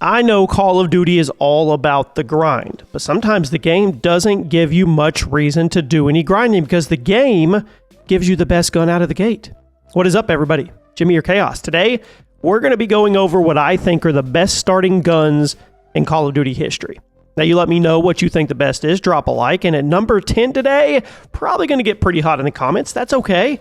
I know Call of Duty is all about the grind, but sometimes the game doesn't give you much reason to do any grinding because the game gives you the best gun out of the gate. What is up, everybody? Jimmy or Chaos. Today, we're going to be going over what I think are the best starting guns in Call of Duty history. Now, you let me know what you think the best is. Drop a like. And at number 10 today, probably going to get pretty hot in the comments. That's okay.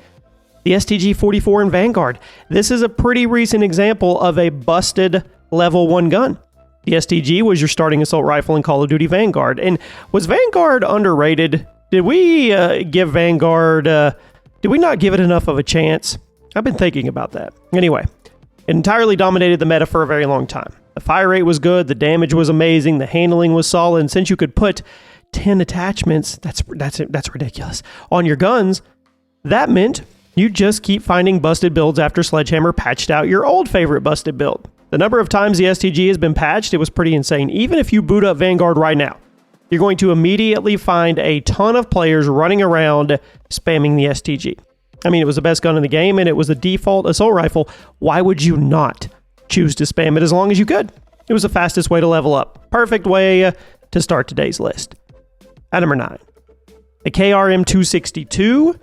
The STG-44 in Vanguard. This is a pretty recent example of a busted level 1 gun. The STG was your starting assault rifle in Call of Duty Vanguard. And was Vanguard underrated? Did we give Vanguard, did we not give it enough of a chance? I've been thinking about that. Anyway, it entirely dominated the meta for a very long time. The fire rate was good, the damage was amazing, the handling was solid, and since you could put 10 attachments, that's ridiculous, on your guns, that meant you just keep finding busted builds after Sledgehammer patched out your old favorite busted build. The number of times the STG has been patched, it was pretty insane. Even if you boot up Vanguard right now, you're going to immediately find a ton of players running around spamming the STG. I mean, it was the best gun in the game, and it was the default assault rifle. Why would you not choose to spam it as long as you could? It was the fastest way to level up. Perfect way to start today's list. At number 9, the KRM-262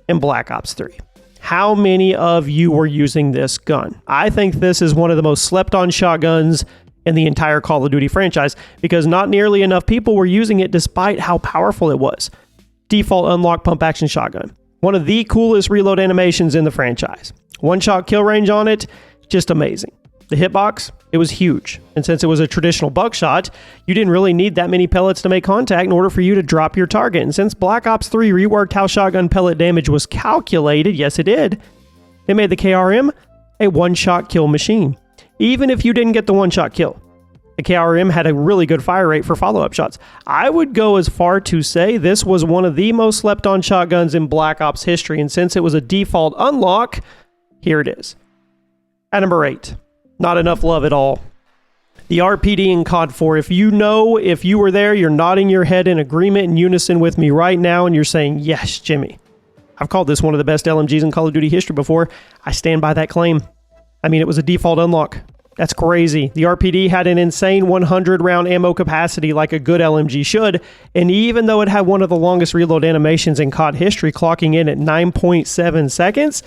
in Black Ops 3. How many of you were using this gun? I think this is one of the most slept-on shotguns in the entire Call of Duty franchise because not nearly enough people were using it despite how powerful it was. Default unlock pump action shotgun. One of the coolest reload animations in the franchise. One-shot kill range on it, just amazing. The hitbox, it was huge. And since it was a traditional buckshot, you didn't really need that many pellets to make contact in order for you to drop your target. And since Black Ops 3 reworked how shotgun pellet damage was calculated, yes it did, it made the KRM a one-shot kill machine. Even if you didn't get the one-shot kill, the KRM had a really good fire rate for follow-up shots. I would go as far to say this was one of the most slept-on shotguns in Black Ops history, and since it was a default unlock, here it is. At number 8, not enough love at all. The RPD in COD 4. If you were there, you're nodding your head in agreement in unison with me right now, and you're saying, yes, Jimmy. I've called this one of the best LMGs in Call of Duty history before. I stand by that claim. I mean, it was a default unlock. That's crazy. The RPD had an insane 100 round ammo capacity like a good LMG should, and even though it had one of the longest reload animations in COD history, clocking in at 9.7 seconds,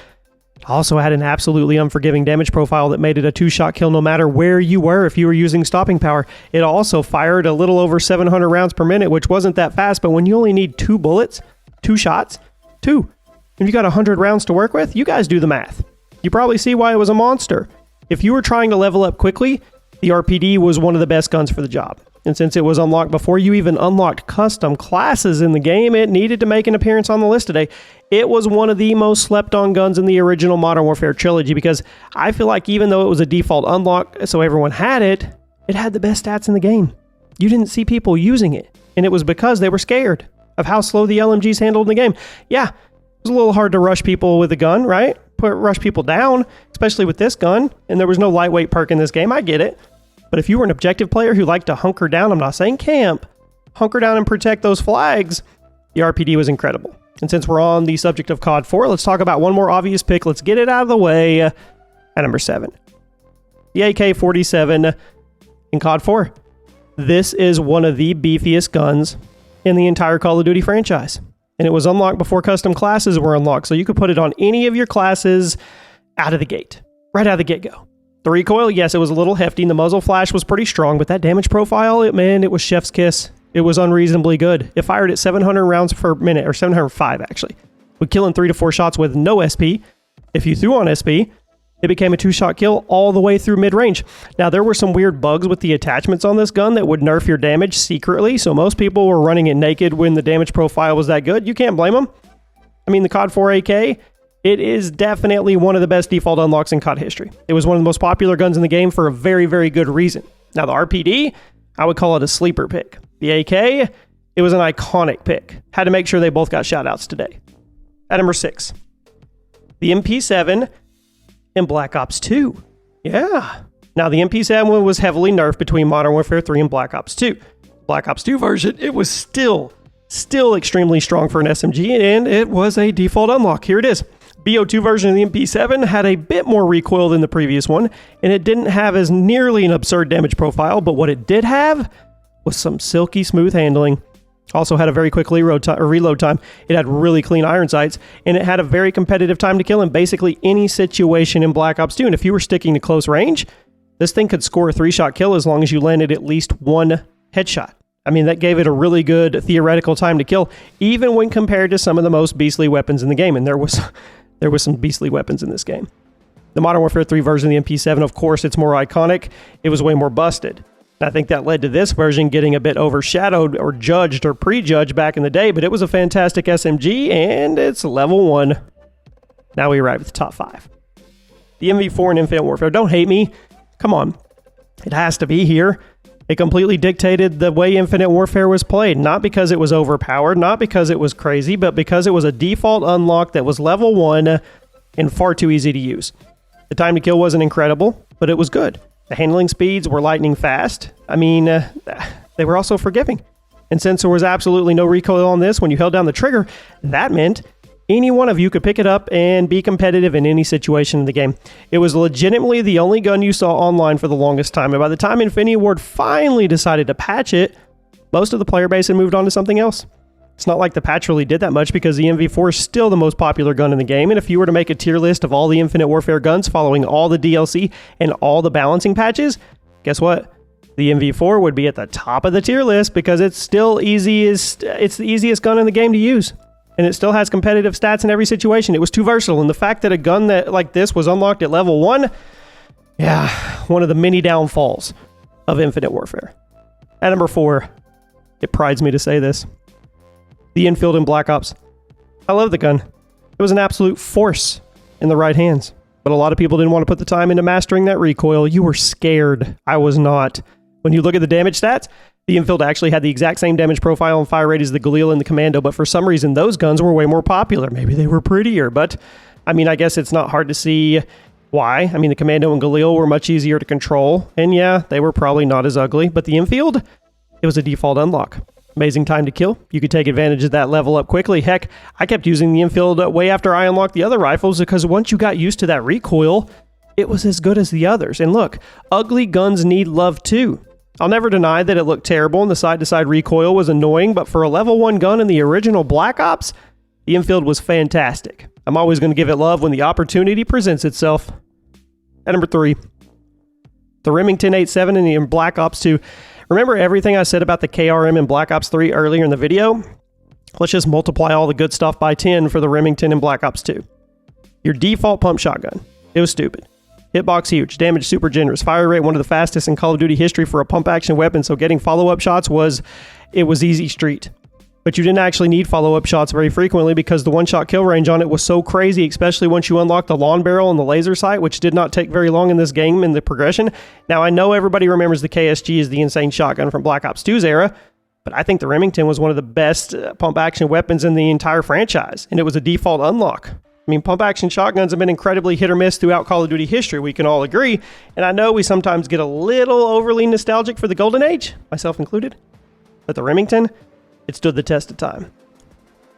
it also had an absolutely unforgiving damage profile that made it a two-shot kill no matter where you were if you were using stopping power. It also fired a little over 700 rounds per minute, which wasn't that fast, but when you only need 2 bullets, 2 shots, 2, and you got 100 rounds to work with, you guys do the math. You probably see why it was a monster. If you were trying to level up quickly, the RPD was one of the best guns for the job. And since it was unlocked before you even unlocked custom classes in the game, it needed to make an appearance on the list today. It was one of the most slept on guns in the original Modern Warfare trilogy because I feel like even though it was a default unlock, so everyone had it, it had the best stats in the game. You didn't see people using it, and it was because they were scared of how slow the LMGs handled in the game. Yeah, it was a little hard to rush people with a gun, right? Rush people down, especially with this gun, and there was no lightweight perk in this game. I get it. But if you were an objective player who liked to hunker down, I'm not saying camp, hunker down and protect those flags, the RPD was incredible. And since we're on the subject of COD 4, let's talk about one more obvious pick. Let's get it out of the way at number 7. The AK-47 in COD 4. This is one of the beefiest guns in the entire Call of Duty franchise. And it was unlocked before custom classes were unlocked, so you could put it on any of your classes out of the gate, right out of the get-go. The recoil, yes, it was a little hefty, and the muzzle flash was pretty strong, but that damage profile, it was chef's kiss. It was unreasonably good. It fired at 700 rounds per minute, or 705 actually. Would kill in 3 to 4 shots with no SP. If you threw on SP, it became a 2-shot kill all the way through mid-range. Now, there were some weird bugs with the attachments on this gun that would nerf your damage secretly, so most people were running it naked when the damage profile was that good. You can't blame them. I mean, the COD 4 AK, it is definitely one of the best default unlocks in COD history. It was one of the most popular guns in the game for a very, very good reason. Now, the RPD, I would call it a sleeper pick. The AK, it was an iconic pick. Had to make sure they both got shout-outs today. At number 6, the MP7 in Black Ops 2. Yeah. Now, the MP7 was heavily nerfed between Modern Warfare 3 and Black Ops 2. Black Ops 2 version, it was still extremely strong for an SMG, and it was a default unlock. Here it is. BO2 version of the MP7 had a bit more recoil than the previous one, and it didn't have as nearly an absurd damage profile, but what it did have was some silky smooth handling. Also had a very quick reload time. It had really clean iron sights, and it had a very competitive time to kill in basically any situation in Black Ops 2. And if you were sticking to close range, this thing could score a 3-shot kill as long as you landed at least one headshot. I mean, that gave it a really good theoretical time to kill, even when compared to some of the most beastly weapons in the game. And there was some beastly weapons in this game. The Modern Warfare 3 version of the MP7, of course, it's more iconic. It was way more busted. I think that led to this version getting a bit overshadowed or judged or prejudged back in the day, but it was a fantastic SMG, and it's level 1. Now we arrive at the top 5. The MV4 in Infinite Warfare. Don't hate me. Come on. It has to be here. It completely dictated the way Infinite Warfare was played, not because it was overpowered, not because it was crazy, but because it was a default unlock that was level 1 and far too easy to use. The time to kill wasn't incredible, but it was good. The handling speeds were lightning fast. I mean, they were also forgiving. And since there was absolutely no recoil on this, when you held down the trigger, that meant any one of you could pick it up and be competitive in any situation in the game. It was legitimately the only gun you saw online for the longest time. And by the time Infinity Ward finally decided to patch it, most of the player base had moved on to something else. It's not like the patch really did that much because the MV4 is still the most popular gun in the game, and if you were to make a tier list of all the Infinite Warfare guns following all the DLC and all the balancing patches, guess what? The MV4 would be at the top of the tier list because it's the easiest gun in the game to use. And it still has competitive stats in every situation. It was too versatile, and the fact that a gun that like this was unlocked at level 1, yeah, one of the many downfalls of Infinite Warfare. At number 4, it prides me to say this. The Enfield in Black Ops. I love the gun. It was an absolute force in the right hands. But a lot of people didn't want to put the time into mastering that recoil. You were scared. I was not. When you look at the damage stats, the Enfield actually had the exact same damage profile and fire rate as the Galil and the Commando, but for some reason those guns were way more popular. Maybe they were prettier, but I mean, I guess it's not hard to see why. I mean, the Commando and Galil were much easier to control, and yeah, they were probably not as ugly, but the Enfield, it was a default unlock. Amazing time to kill. You could take advantage of that level up quickly. Heck, I kept using the Enfield way after I unlocked the other rifles because once you got used to that recoil, it was as good as the others. And look, ugly guns need love too. I'll never deny that it looked terrible and the side-to-side recoil was annoying, but for a level 1 gun in the original Black Ops, the Enfield was fantastic. I'm always going to give it love when the opportunity presents itself. At number 3, the Remington 87 in Black Ops 2. Remember everything I said about the KRM in Black Ops 3 earlier in the video? Let's just multiply all the good stuff by 10 for the Remington in Black Ops 2. Your default pump shotgun. It was stupid. Hitbox huge. Damage super generous. Fire rate one of the fastest in Call of Duty history for a pump action weapon, so getting follow-up shots was easy street. But you didn't actually need follow-up shots very frequently because the one-shot kill range on it was so crazy, especially once you unlock the lawn barrel and the laser sight, which did not take very long in this game in the progression. Now, I know everybody remembers the KSG as the insane shotgun from Black Ops 2's era, but I think the Remington was one of the best pump-action weapons in the entire franchise, and it was a default unlock. I mean, pump-action shotguns have been incredibly hit or miss throughout Call of Duty history, we can all agree, and I know we sometimes get a little overly nostalgic for the Golden Age, myself included, but the Remington, it stood the test of time.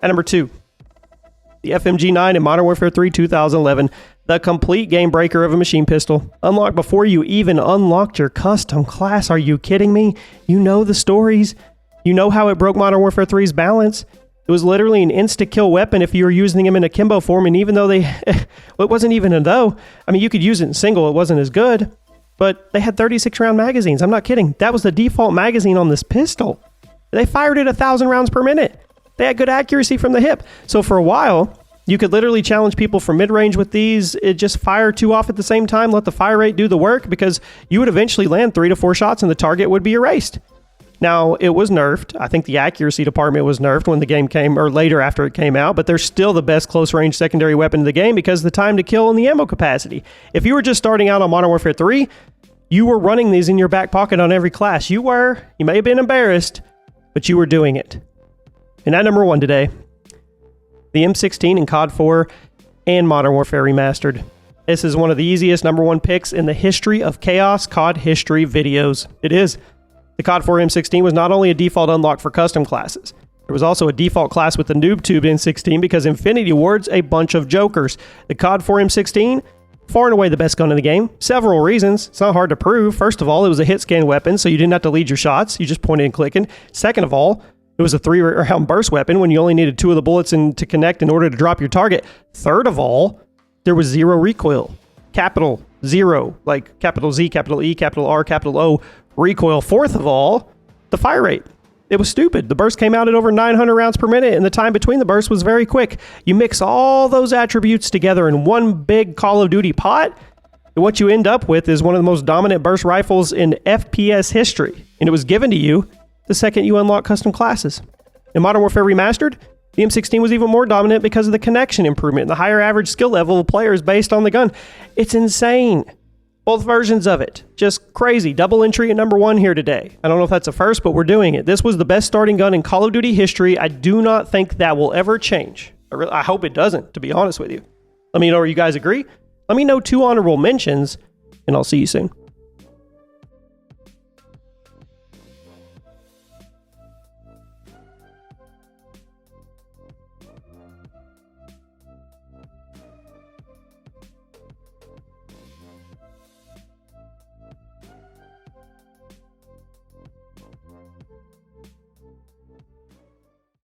At number 2, the FMG9 in Modern Warfare 3 2011, the complete game breaker of a machine pistol. Unlocked before you even unlocked your custom class. Are you kidding me? You know the stories. You know how it broke Modern Warfare 3's balance. It was literally an insta-kill weapon if you were using them in akimbo form, and even though it wasn't even a though. I mean, you could use it in single, it wasn't as good, but they had 36-round magazines. I'm not kidding. That was the default magazine on this pistol. They fired it 1,000 rounds per minute. They had good accuracy from the hip. So for a while, you could literally challenge people from mid-range with these. It just fire 2 off at the same time, let the fire rate do the work, because you would eventually land 3 to 4 shots and the target would be erased. Now, it was nerfed. I think the accuracy department was nerfed when the game came, or later after it came out, but they're still the best close-range secondary weapon in the game because the time to kill and the ammo capacity. If you were just starting out on Modern Warfare 3, you were running these in your back pocket on every class. You may have been embarrassed, but you were doing it. And at number 1 today, the M16 in COD 4 and Modern Warfare Remastered. This is one of the easiest number 1 picks in the history of Chaos COD history videos. It is. The COD 4 M16 was not only a default unlock for custom classes, There was also a default class with the noob tube in 16 because Infinity Ward's a bunch of jokers. The COD 4 M16, far and away the best gun in the game. Several reasons. It's not hard to prove. First of all, it was a hit scan weapon, so you didn't have to lead your shots. You just pointed and clicking. Second of all, it was a 3-round burst weapon when you only needed 2 of the bullets to connect in order to drop your target. Third of all, there was 0 recoil. Capital 0, like capital Z, capital E, capital R, capital O, recoil. Fourth of all, the fire rate. It was stupid. The burst came out at over 900 rounds per minute, and the time between the bursts was very quick. You mix all those attributes together in one big Call of Duty pot, and what you end up with is one of the most dominant burst rifles in FPS history. And it was given to you the second you unlock custom classes. In Modern Warfare Remastered, the M16 was even more dominant because of the connection improvement and the higher average skill level of players based on the gun. It's insane. Both versions of it. Just crazy. Double entry at number 1 here today. I don't know if that's a first, but we're doing it. This was the best starting gun in Call of Duty history. I do not think that will ever change. I hope it doesn't, to be honest with you. Let me know if you guys agree. Let me know 2 honorable mentions, and I'll see you soon.